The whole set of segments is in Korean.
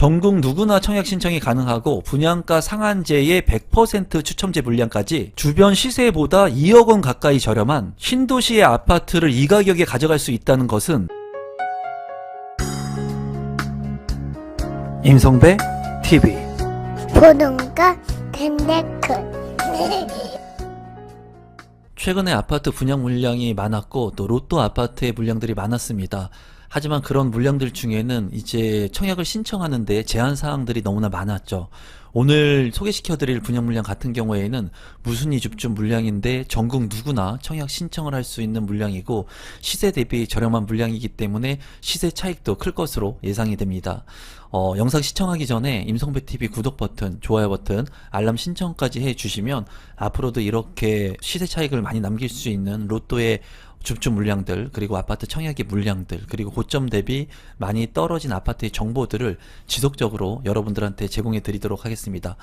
전국 누구나 청약 신청이 가능하고 분양가 상한제의 100% 추첨제 물량까지 주변 시세보다 2억 원 가까이 저렴한 신도시의 아파트를 이 가격에 가져갈 수 있다는 것은 임성배 TV 보동과 덴데크 최근에 아파트 분양 물량이 많았고 또 로또 아파트의 물량들이 많았습니다. 하지만 그런 물량들 중에는 이제 청약을 신청하는데 제한 사항들이 너무나 많았죠. 오늘 소개시켜드릴 분양 물량 같은 경우에는 무순위 줍줍 물량인데 전국 누구나 청약 신청을 할 수 있는 물량이고 시세 대비 저렴한 물량이기 때문에 시세 차익도 클 것으로 예상이 됩니다. 영상 시청하기 전에 임성배TV 구독 버튼, 좋아요 버튼, 알람 신청까지 해주시면 앞으로도 이렇게 시세 차익을 많이 남길 수 있는 로또의 줍줍 물량들, 그리고 아파트 청약의 물량들, 그리고 고점 대비 많이 떨어진 아파트의 정보들을 지속적으로 여러분들한테 제공해 드리도록 하겠습니다.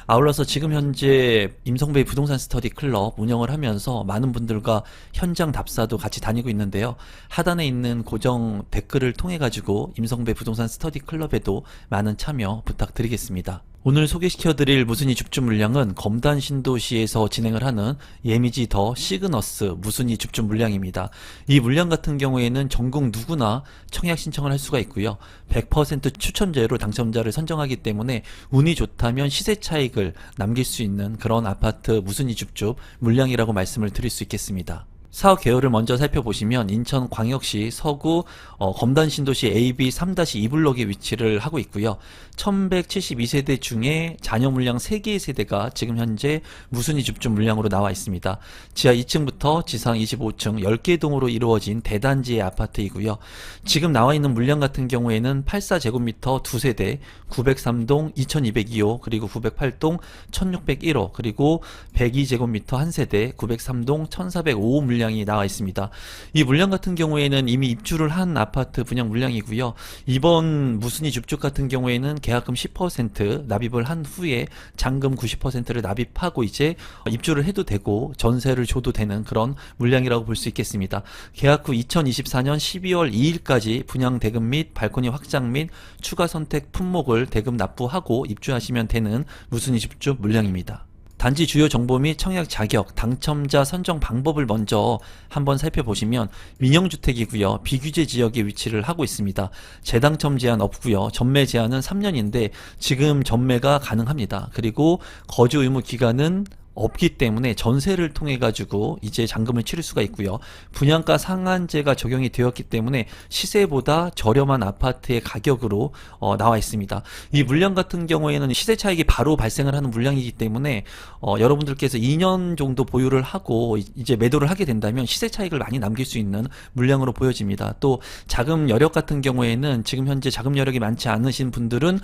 아울러서 지금 현재 임성배 부동산 스터디 클럽 운영을 하면서 많은 분들과 현장 답사도 같이 다니고 있는데요. 하단에 있는 고정 댓글을 통해 가지고 임성배 부동산 스터디 클럽에도 많은 참여 부탁드리겠습니다. 오늘 소개시켜드릴 무순위 줍줍 물량은 검단 신도시에서 진행을 하는 예미지 더 시그너스 무순위 줍줍 물량입니다. 이 물량 같은 경우에는 전국 누구나 청약 신청을 할 수가 있고요. 100% 추첨제로 당첨자를 선정하기 때문에 운이 좋다면 시세 차익을 남길 수 있는 그런 아파트 무순위 줍줍 물량이라고 말씀을 드릴 수 있겠습니다. 사업 개요를 먼저 살펴보시면 인천광역시 서구 검단 신도시 AB 3-2블록에 위치를 하고 있고요. 1172세대 중에 잔여 물량 3개의 세대가 지금 현재 무순위 줍줍 물량으로 나와 있습니다. 지하 2층부터 지상 25층 10개 동으로 이루어진 대단지의 아파트이고요. 지금 나와 있는 물량 같은 경우에는 84제곱미터 2세대 903동 2202호 그리고 908동 1601호 그리고 102제곱미터 1세대 903동 1405호 물량이 나와 있습니다. 이 물량 같은 경우에는 이미 입주를 한 아파트 분양 물량이고요. 이번 무순위 줍줍 같은 경우에는 계약금 10% 납입을 한 후에 잔금 90%를 납입하고 이제 입주를 해도 되고 전세를 줘도 되는 그런 물량이라고 볼 수 있겠습니다. 계약 후 2024년 12월 2일까지 분양 대금 및 발코니 확장 및 추가 선택 품목을 대금 납부하고 입주하시면 되는 무순위 줍줍 물량입니다. 단지 주요 정보 및 청약 자격, 당첨자 선정 방법을 먼저 한번 살펴보시면 민영주택이고요. 비규제 지역에 위치를 하고 있습니다. 재당첨 제한 없고요. 전매 제한은 3년인데 지금 전매가 가능합니다. 그리고 거주 의무 기간은 없기 때문에 전세를 통해 가지고 이제 잔금을 치를 수가 있고요. 분양가 상한제가 적용이 되었기 때문에 시세보다 저렴한 아파트의 가격으로 나와 있습니다. 이 물량 같은 경우에는 시세 차익이 바로 발생을 하는 물량이기 때문에 여러분들께서 2년 정도 보유를 하고 이제 매도를 하게 된다면 시세 차익을 많이 남길 수 있는 물량으로 보여집니다. 또 자금 여력 같은 경우에는 지금 현재 자금 여력이 많지 않으신 분들은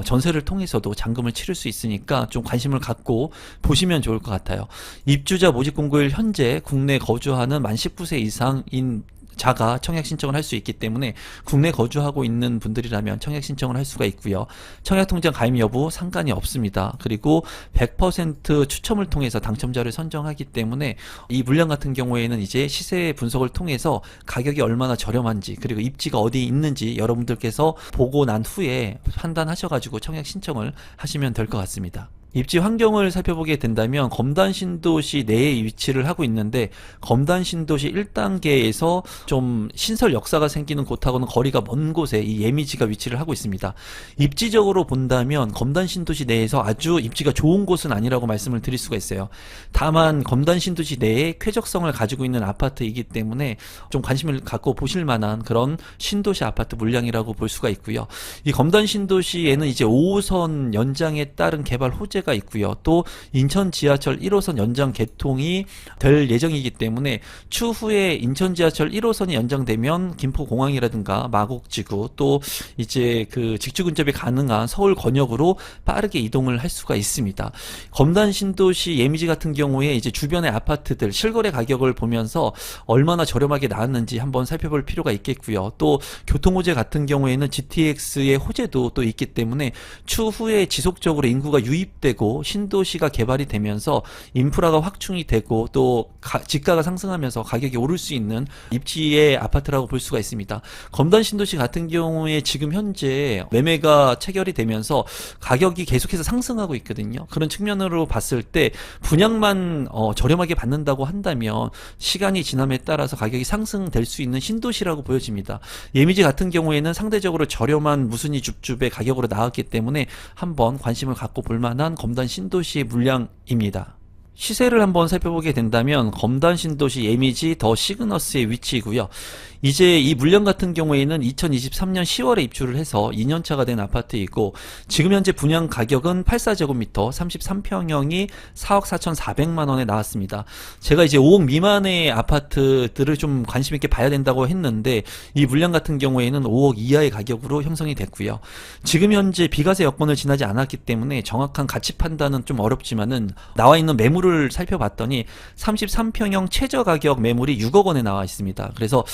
전세를 통해서도 잔금을 치를 수 있으니까 좀 관심을 갖고 보시면 좋을 것 같아요. 입주자 모집 공고일 현재 국내 거주하는 만 19세 이상인 자가 청약 신청을 할 수 있기 때문에 국내 거주하고 있는 분들이라면 청약 신청을 할 수가 있고요. 청약통장 가입 여부 상관이 없습니다. 그리고 100% 추첨을 통해서 당첨자를 선정하기 때문에 이 물량 같은 경우에는 이제 시세 분석을 통해서 가격이 얼마나 저렴한지 그리고 입지가 어디에 있는지 여러분들께서 보고 난 후에 판단하셔가지고 청약 신청을 하시면 될 것 같습니다. 입지 환경을 살펴보게 된다면 검단 신도시 내에 위치를 하고 있는데 검단 신도시 1단계에서 좀 신설 역사가 생기는 곳하고는 거리가 먼 곳에 이 예미지가 위치를 하고 있습니다. 입지적으로 본다면 검단 신도시 내에서 아주 입지가 좋은 곳은 아니라고 말씀을 드릴 수가 있어요. 다만 검단 신도시 내에 쾌적성을 가지고 있는 아파트이기 때문에 좀 관심을 갖고 보실 만한 그런 신도시 아파트 물량이라고 볼 수가 있고요. 이 검단 신도시에는 이제 5호선 연장에 따른 개발 호재가 있고요. 또 인천 지하철 1호선 연장 개통이 될 예정이기 때문에 추후에 인천 지하철 1호선이 연장되면 김포공항이라든가 마곡지구 또 이제 그 직주 근접이 가능한 서울 권역으로 빠르게 이동을 할 수가 있습니다. 검단 신도시 예미지 같은 경우에 이제 주변의 아파트들 실거래 가격을 보면서 얼마나 저렴하게 나왔는지 한번 살펴볼 필요가 있겠고요. 또 교통 호재 같은 경우에는 GTX의 호재도 또 있기 때문에 추후에 지속적으로 인구가 유입되고 확대되고 신도시가 개발이 되면서 인프라가 확충이 되고 또 지가가 상승하면서 가격이 오를 수 있는 입지의 아파트라고 볼 수가 있습니다. 검단 신도시 같은 경우에 지금 현재 매매가 체결이 되면서 가격이 계속해서 상승하고 있거든요. 그런 측면으로 봤을 때 분양만 저렴하게 받는다고 한다면 시간이 지남에 따라서 가격이 상승될 수 있는 신도시라고 보여집니다. 예미지 같은 경우에는 상대적으로 저렴한 무순위 줍줍의 가격으로 나왔기 때문에 한번 관심을 갖고 볼 만한 검단 신도시의 물량입니다. 시세를 한번 살펴보게 된다면 검단 신도시 예미지 더 시그너스의 위치이고요. 이제 이 물량 같은 경우에는 2023년 10월에 입주를 해서 2년차가 된 아파트이고 지금 현재 분양 가격은 84제곱미터 33평형이 4억 4,400만 원에 나왔습니다. 제가 이제 5억 미만의 아파트들을 좀 관심 있게 봐야 된다고 했는데 이 물량 같은 경우에는 5억 이하의 가격으로 형성이 됐고요. 지금 현재 비과세 여건을 지나지 않았기 때문에 정확한 가치 판단은 좀 어렵지만은 나와 있는 매물을 살펴봤더니 33평형 최저 가격 매물이 6억 원에 나와 있습니다. 그래서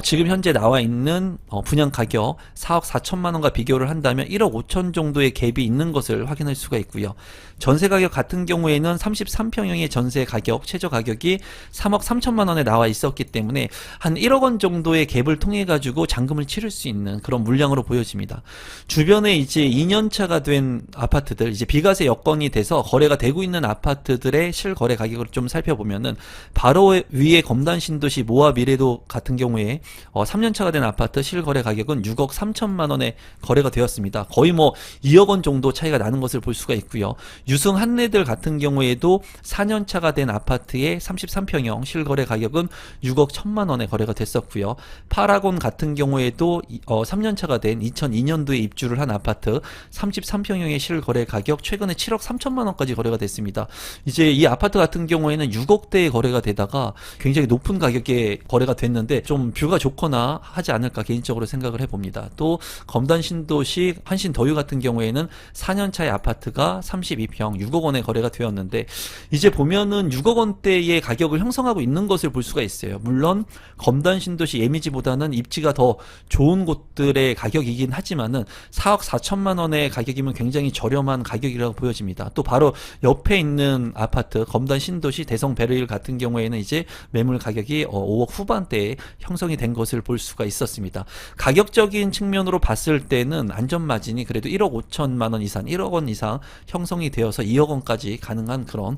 지금 현재 나와 있는 분양 가격 4억 4천만 원과 비교를 한다면 1억 5천 정도의 갭이 있는 것을 확인할 수가 있고요. 전세 가격 같은 경우에는 33평형의 전세 가격 최저 가격이 3억 3천만 원에 나와 있었기 때문에 한 1억 원 정도의 갭을 통해 가지고 잔금을 치를 수 있는 그런 물량으로 보여집니다. 주변에 이제 2년차가 된 아파트들 이제 비과세 여건이 돼서 거래가 되고 있는 아파트들의 실거래 가격을 좀 살펴보면은 바로 위에 검단 신도시 모아 미래도 같은 경우에 3년차가 된 아파트 실거래 가격은 6억 3천만 원에 거래가 되었습니다. 거의 뭐 2억 원 정도 차이가 나는 것을 볼 수가 있고요. 유승 한내들 같은 경우에도 4년차가 된 아파트의 33평형 실거래 가격은 6억 1천만 원에 거래가 됐었고요. 파라곤 같은 경우에도 3년차가 된 2002년도에 입주를 한 아파트 33평형의 실거래 가격 최근에 7억 3천만 원까지 거래가 됐습니다. 이제 이 아파트 같은 경우에는 6억대에 거래가 되다가 굉장히 높은 가격에 거래가 됐는데 좀 뷰가 좋거나 하지 않을까 개인적으로 생각을 해봅니다. 또 검단 신도시 한신 더유 같은 경우에는 4년차의 아파트가 32평 6억 원에 거래가 되었는데 이제 보면은 6억 원대의 가격을 형성하고 있는 것을 볼 수가 있어요. 물론 검단 신도시 예미지보다는 입지가 더 좋은 곳들의 가격이긴 하지만은 4억 4천만 원의 가격이면 굉장히 저렴한 가격이라고 보여집니다. 또 바로 옆에 있는 아파트 검단 신도시 대성 베르일 같은 경우에는 이제 매물 가격이 5억 후반대에 형성이 된 것을 볼 수가 있었습니다. 가격적인 측면으로 봤을 때는 안전마진이 그래도 1억 5천만 원 이상 1억 원 이상 형성이 되어서 2억 원까지 가능한 그런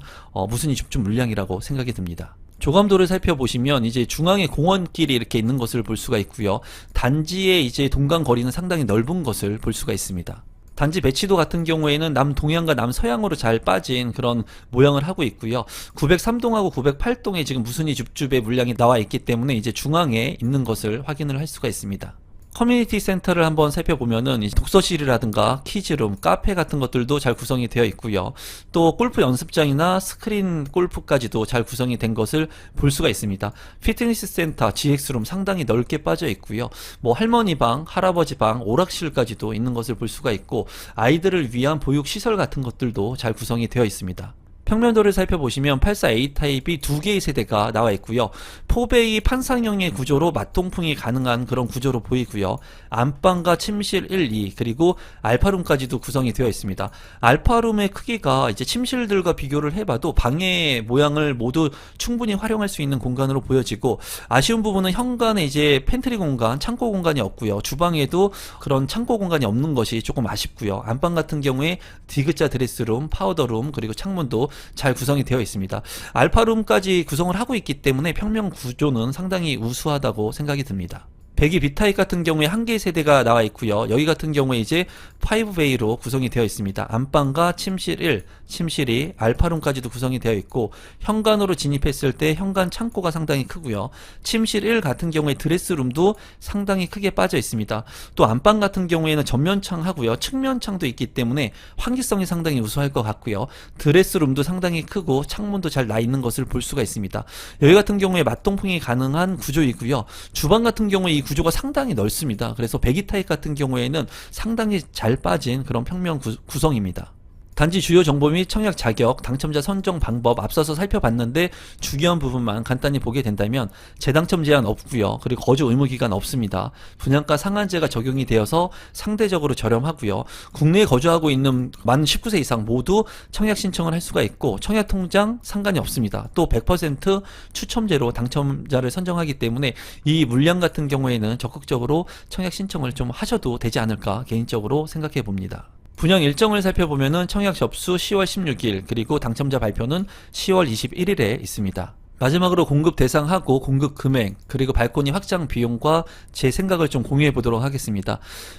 무순위 줍줍 물량이라고 생각이 듭니다. 조감도를 살펴보시면 이제 중앙에 공원길이 이렇게 있는 것을 볼 수가 있고요. 단지의 이제 동강 거리는 상당히 넓은 것을 볼 수가 있습니다. 단지 배치도 같은 경우에는 남동향과 남서향으로 잘 빠진 그런 모양을 하고 있고요. 903동하고 908동에 지금 무순위 줍줍의 물량이 나와 있기 때문에 이제 중앙에 있는 것을 확인을 할 수가 있습니다. 커뮤니티 센터를 한번 살펴보면은 이제 독서실이라든가 키즈룸, 카페 같은 것들도 잘 구성이 되어 있고요. 또 골프 연습장이나 스크린 골프까지도 잘 구성이 된 것을 볼 수가 있습니다. 피트니스 센터, GX룸 상당히 넓게 빠져 있고요. 뭐 할머니 방, 할아버지 방, 오락실까지도 있는 것을 볼 수가 있고 아이들을 위한 보육 시설 같은 것들도 잘 구성이 되어 있습니다. 평면도를 살펴보시면 84A 타입이 2개의 세대가 나와 있고요. 포베이 판상형의 구조로 맞통풍이 가능한 그런 구조로 보이고요. 안방과 침실 1, 2 그리고 알파룸까지도 구성이 되어 있습니다. 알파룸의 크기가 이제 침실들과 비교를 해봐도 방의 모양을 모두 충분히 활용할 수 있는 공간으로 보여지고 아쉬운 부분은 현관에 이제 팬트리 공간, 창고 공간이 없고요. 주방에도 그런 창고 공간이 없는 것이 조금 아쉽고요. 안방 같은 경우에 디귿자 드레스룸, 파우더룸 그리고 창문도 잘 구성이 되어 있습니다. 알파룸까지 구성을 하고 있기 때문에 평면 구조는 상당히 우수하다고 생각이 듭니다. 배기 B타입 같은 경우에 1개의 세대가 나와 있고요. 여기 같은 경우에 이제 5베이로 구성이 되어 있습니다. 안방과 침실 1, 침실 2, 알파룸까지도 구성이 되어 있고 현관으로 진입했을 때 현관 창고가 상당히 크고요. 침실 1 같은 경우에 드레스룸도 상당히 크게 빠져 있습니다. 또 안방 같은 경우에는 전면창 하고요. 측면창도 있기 때문에 환기성이 상당히 우수할 것 같고요. 드레스룸도 상당히 크고 창문도 잘 나 있는 것을 볼 수가 있습니다. 여기 같은 경우에 맞동풍이 가능한 구조이고요. 주방 같은 경우에 이 구조가 상당히 넓습니다. 그래서 배기 타입 같은 경우에는 상당히 잘 빠진 그런 평면 구성입니다. 단지 주요 정보 및 청약 자격, 당첨자 선정 방법 앞서서 살펴봤는데 중요한 부분만 간단히 보게 된다면 재당첨 제한 없고요. 그리고 거주 의무 기간 없습니다. 분양가 상한제가 적용이 되어서 상대적으로 저렴하고요. 국내에 거주하고 있는 만 19세 이상 모두 청약 신청을 할 수가 있고 청약 통장 상관이 없습니다. 또 100% 추첨제로 당첨자를 선정하기 때문에 이 물량 같은 경우에는 적극적으로 청약 신청을 좀 하셔도 되지 않을까 개인적으로 생각해 봅니다. 분양 일정을 살펴보면은 청약 접수 10월 16일 그리고 당첨자 발표는 10월 21일에 있습니다. 마지막으로 공급 대상하고 공급 금액 그리고 발코니 확장 비용과 제 생각을 좀 공유해 보도록 하겠습니다.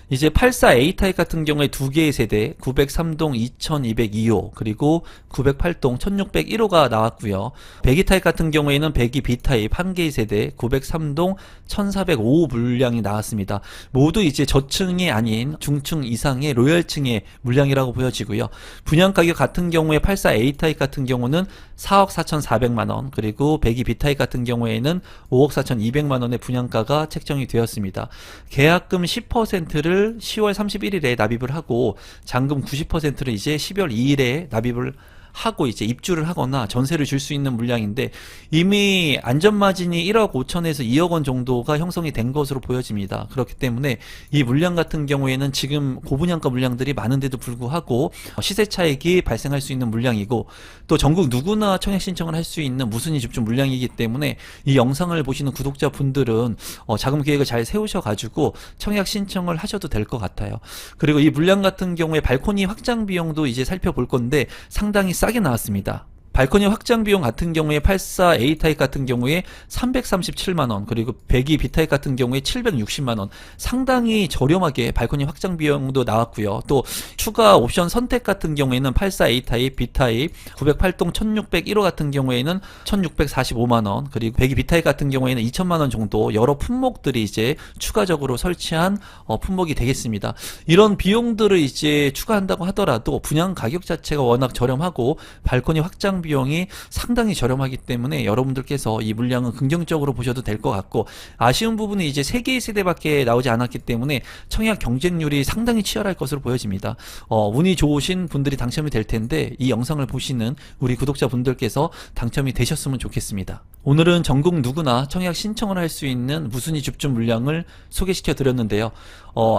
이제 84A 타입 같은 경우에 2개의 세대 903동 2202호 그리고 908동 1601호가 나왔고요. 102 타입 같은 경우에는 102 B 타입 1개의 세대 903동 1405호 물량이 나왔습니다. 모두 이제 저층이 아닌 중층 이상의 로열층의 물량이라고 보여지고요. 분양 가격 같은 경우에 84A 타입 같은 경우는 4억 4,400만원 그리고 102 B타입 같은 경우에는 5억 4,200만원의 분양가가 책정이 되었습니다. 계약금 10%를 10월 31일에 납입을 하고 잔금 90%를 이제 12월 2일에 납입을 하고 이제 입주를 하거나 전세를 줄 수 있는 물량인데 이미 안전마진이 1억 5천에서 2억 원 정도가 형성이 된 것으로 보여집니다. 그렇기 때문에 이 물량 같은 경우에는 지금 고분양가 물량들이 많은데도 불구하고 시세 차익이 발생할 수 있는 물량이고 또 전국 누구나 청약 신청을 할 수 있는 무순위 집중 물량이기 때문에 이 영상을 보시는 구독자분들은 자금 계획을 잘 세우셔가지고 청약 신청을 하셔도 될 것 같아요. 그리고 이 물량 같은 경우에 발코니 확장 비용도 이제 살펴볼 건데 상당히 싸게 나왔습니다. 발코니 확장 비용 같은 경우에 84A 타입 같은 경우에 337만원 그리고 102 B 타입 같은 경우에 760만원 상당히 저렴하게 발코니 확장 비용도 나왔고요. 또 추가 옵션 선택 같은 경우에는 84A 타입, B 타입, 908동 1601호 같은 경우에는 1645만원 그리고 102 B 타입 같은 경우에는 2천만원 정도 여러 품목들이 이제 추가적으로 설치한 품목이 되겠습니다. 이런 비용들을 이제 추가한다고 하더라도 분양 가격 자체가 워낙 저렴하고 발코니 확장 비용이 상당히 저렴하기 때문에 여러분들께서 이 물량은 긍정적으로 보셔도 될 것 같고 아쉬운 부분은 이제 3개의 세대밖에 나오지 않았기 때문에 청약 경쟁률이 상당히 치열할 것으로 보여집니다. 운이 좋으신 분들이 당첨이 될 텐데 이 영상을 보시는 우리 구독자분들께서 당첨이 되셨으면 좋겠습니다. 오늘은 전국 누구나 청약 신청을 할 수 있는 무순위 집중 물량을 소개시켜 드렸는데요.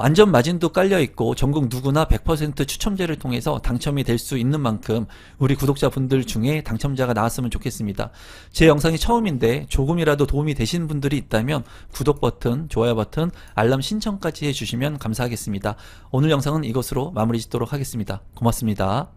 안전 마진도 깔려 있고 전국 누구나 100% 추첨제를 통해서 당첨이 될 수 있는 만큼 우리 구독자분들 중에 당첨자가 나왔으면 좋겠습니다. 제 영상이 처음인데 조금이라도 도움이 되신 분들이 있다면 구독 버튼, 좋아요 버튼, 알람 신청까지 해주시면 감사하겠습니다. 오늘 영상은 이것으로 마무리 짓도록 하겠습니다. 고맙습니다.